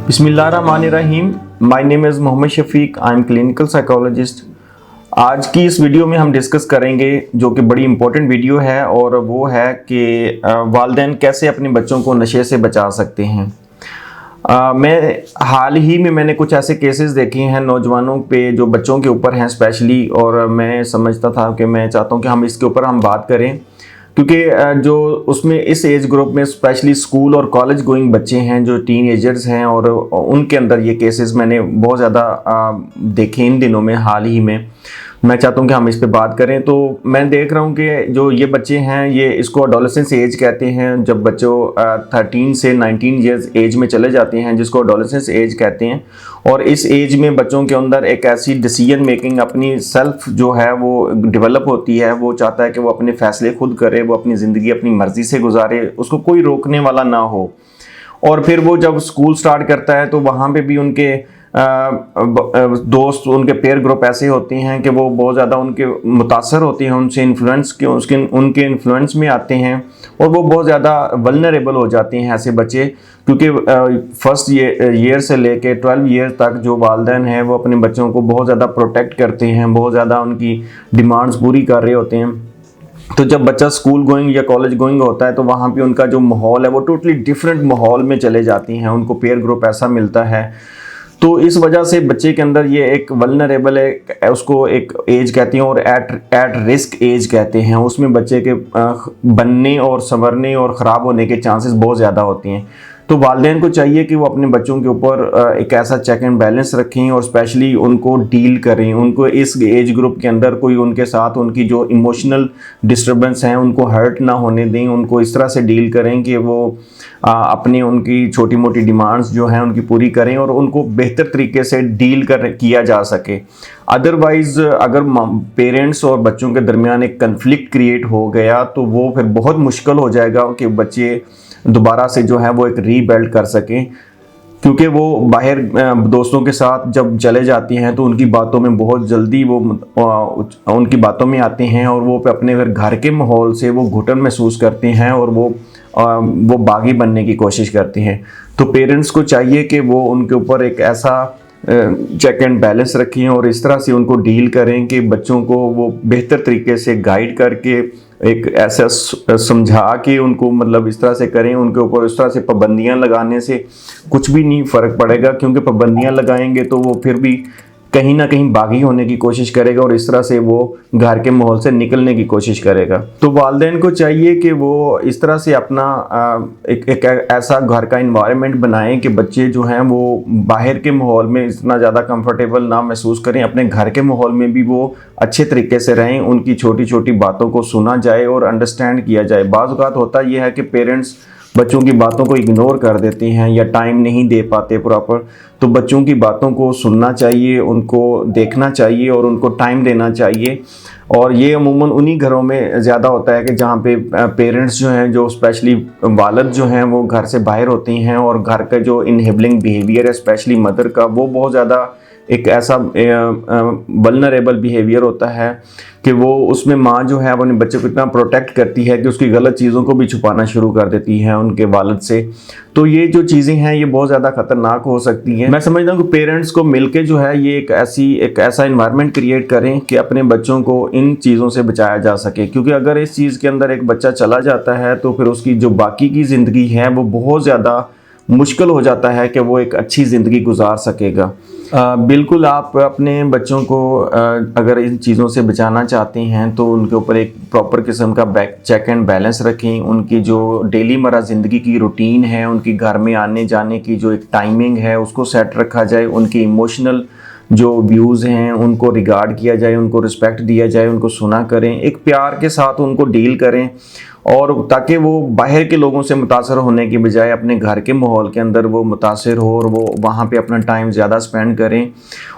बिस्मिल्लाहिर्रहमानिर्रहीम। My name is Mohammad Shafiq. I am clinical psychologist. आज की इस वीडियो में हम डिस्कस करेंगे जो कि बड़ी इंपॉर्टेंट वीडियो है, और वो है कि वालिदैन कैसे अपने बच्चों को नशे से बचा सकते हैं। मैं हाल ही में मैंने कुछ ऐसे केसेस देखे हैं नौजवानों पे जो बच्चों के ऊपर हैं स्पेशली, और मैं समझता था कि मैं चाहता हूँ कि हम इसके ऊपर हम बात करें, क्योंकि जो उसमें इस एज ग्रुप में स्पेशली स्कूल और कॉलेज गोइंग बच्चे हैं जो टीन एजर्स हैं, और उनके अंदर ये केसेस मैंने बहुत ज़्यादा देखे इन दिनों में हाल ही में। मैं चाहता हूँ कि हम इस पे बात करें। तो मैं देख रहा हूँ कि जो ये बच्चे हैं ये इसको एडोलेसेंस एज कहते हैं, जब बच्चों 13 से 19 ईयर्स एज में चले जाते हैं जिसको एडोलेसेंस एज कहते हैं। और इस एज में बच्चों के अंदर एक ऐसी डिसीजन मेकिंग अपनी सेल्फ जो है वो डेवलप होती है। वो चाहता है कि वो अपने फैसले खुद करे, वो अपनी ज़िंदगी अपनी मर्ज़ी से गुजारे, उसको कोई रोकने वाला ना हो। और फिर वो जब स्कूल स्टार्ट करता है तो वहाँ पे भी उनके दोस्त, उनके पेयर ग्रुप ऐसे होते हैं कि वो बहुत ज़्यादा उनके मुतासर होते हैं, उनसे इन्फ्लुएंस के उनके इन्फ्लुएंस में आते हैं, और वो बहुत ज़्यादा वल्नरेबल हो जाते हैं ऐसे बच्चे। क्योंकि फर्स्ट ईयर से लेके 12 ईयर तक जो वालिदैन हैं वो अपने बच्चों को बहुत ज़्यादा प्रोटेक्ट करते हैं, बहुत ज़्यादा उनकी डिमांड्स पूरी कर रहे होते हैं। तो जब बच्चा स्कूल गोइंग या कॉलेज गोइंग होता है तो वहाँ पे उनका जो माहौल है वो टोटली डिफरेंट माहौल में चले जाती हैं, उनको पेयर ग्रुप ऐसा मिलता है। तो इस वजह से बच्चे के अंदर ये एक वल्नरेबल है, उसको एक एज कहते हैं, और एट रिस्क एज कहते हैं। उसमें बच्चे के बनने और संवरने और ख़राब होने के चांसेस बहुत ज़्यादा होते हैं। तो वालिदैन को चाहिए कि वो अपने बच्चों के ऊपर एक ऐसा चेक एंड बैलेंस रखें, और स्पेशली उनको डील करें। उनको इस एज ग्रुप के अंदर कोई उनके साथ उनकी जो इमोशनल डिस्टर्बेंस हैं उनको हर्ट ना होने दें, उनको इस तरह से डील करें कि वो अपनी उनकी छोटी मोटी डिमांड्स जो हैं उनकी पूरी करें, और उनको बेहतर तरीके से डील किया जा सके। अदरवाइज़ अगर पेरेंट्स और बच्चों के दरमियान एक कन्फ्लिक्ट क्रिएट हो गया तो वो फिर बहुत मुश्किल हो जाएगा कि बच्चे दोबारा से जो है वो एक रीबिल्ड कर सकें। क्योंकि वो बाहर दोस्तों के साथ जब चले जाती हैं तो उनकी बातों में बहुत जल्दी वो उनकी बातों में आते हैं, और वो अपने घर के माहौल से वो घुटन महसूस करते हैं, और वो बागी बनने की कोशिश करते हैं। तो पेरेंट्स को चाहिए कि वो उनके ऊपर एक ऐसा चेक एंड बैलेंस रखें और इस तरह से उनको डील करें कि बच्चों को वो बेहतर तरीके से गाइड करके एक ऐसा समझा के उनको मतलब इस तरह से करें। उनके ऊपर इस तरह से पाबंदियां लगाने से कुछ भी नहीं फ़र्क पड़ेगा, क्योंकि पाबंदियां लगाएंगे तो वो फिर भी कहीं ना कहीं बागी होने की कोशिश करेगा, और इस तरह से वो घर के माहौल से निकलने की कोशिश करेगा। तो वालिदैन को चाहिए कि वो इस तरह से अपना एक ऐसा घर का इन्वायरमेंट बनाएं कि बच्चे जो हैं वो बाहर के माहौल में इतना ज़्यादा कंफर्टेबल ना महसूस करें, अपने घर के माहौल में भी वो अच्छे तरीके से रहें, उनकी छोटी छोटी बातों को सुना जाए और अंडरस्टैंड किया जाए। बाज़ औक़ात होता यह है कि पेरेंट्स बच्चों की बातों को इग्नोर कर देते हैं या टाइम नहीं दे पाते प्रॉपर। तो बच्चों की बातों को सुनना चाहिए, उनको देखना चाहिए और उनको टाइम देना चाहिए। और ये अमूमन उन्हीं घरों में ज़्यादा होता है कि जहाँ पे पेरेंट्स जो हैं, जो स्पेशली वालिद जो हैं, वो घर से बाहर होती हैं, और घर का जो इनहेबलिंग बिहेवियर है स्पेशली मदर का, वो बहुत ज़्यादा एक ऐसा वल्नरेबल बिहेवियर होता है कि वो उसमें माँ जो है अपने बच्चे को इतना प्रोटेक्ट करती है कि उसकी गलत चीज़ों को भी छुपाना शुरू कर देती है उनके वालिद से। तो ये जो चीज़ें हैं ये बहुत ज़्यादा ख़तरनाक हो सकती हैं। मैं समझता हूँ कि पेरेंट्स को मिलके जो है ये एक ऐसा इन्वायरमेंट क्रिएट करें कि अपने बच्चों को इन चीज़ों से बचाया जा सके। क्योंकि अगर इस चीज़ के अंदर एक बच्चा चला जाता है तो फिर उसकी जो बाकी की ज़िंदगी है वो बहुत ज़्यादा मुश्किल हो जाता है कि वो एक अच्छी ज़िंदगी गुजार सकेगा। बिल्कुल, आप अपने बच्चों को अगर इन चीज़ों से बचाना चाहते हैं तो उनके ऊपर एक प्रॉपर किस्म का चेक एंड बैलेंस रखें। उनकी जो डेली मर्रा ज़िंदगी की रूटीन है, उनकी घर में आने जाने की जो एक टाइमिंग है उसको सेट रखा जाए। उनकी इमोशनल जो व्यूज़ हैं उनको रिगार्ड किया जाए, उनको रिस्पेक्ट दिया जाए, उनको सुना करें, एक प्यार के साथ उनको डील करें, और ताकि वो बाहर के लोगों से मुतासर होने की बजाय अपने घर के माहौल के अंदर वो मुतासर हो और वो वहाँ पे अपना टाइम ज़्यादा स्पेंड करें।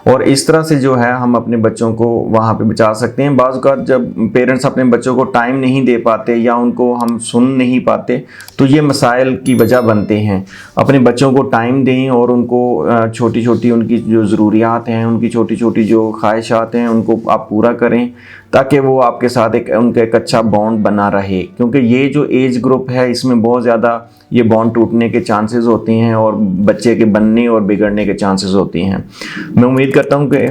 और इस तरह से जो है हम अपने बच्चों को वहाँ पे बचा सकते हैं। बाज़ औक़ात जब पेरेंट्स अपने बच्चों को टाइम नहीं दे पाते या उनको हम सुन नहीं पाते तो ये मसाइल की वजह बनते हैं। अपने बच्चों को टाइम दें और उनको छोटी छोटी उनकी जो ज़रूरियात हैं, उनकी छोटी छोटी जो ख्वाहिशात हैं उनको आप पूरा करें, ताकि वो आपके साथ उनका एक अच्छा बॉन्ड बना रहे, क्योंकि ये जो एज ग्रुप है इसमें बहुत ज़्यादा ये बॉन्ड टूटने के चांसेस होते हैं और बच्चे के बनने और बिगड़ने के चांसेस होती हैं। मैं उम्मीद करता हूँ कि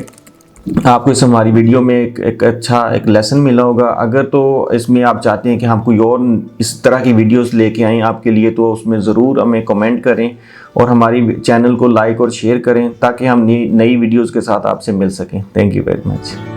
आपको इस हमारी वीडियो में एक अच्छा एक लेसन मिला होगा। अगर तो इसमें आप चाहते हैं कि हम कोई और इस तरह की वीडियोस लेके आएँ आपके लिए, तो उसमें ज़रूर हमें कमेंट करें और हमारी चैनल को लाइक और शेयर करें ताकि हम नई वीडियोस के साथ आपसे मिल सकें। Thank you very much.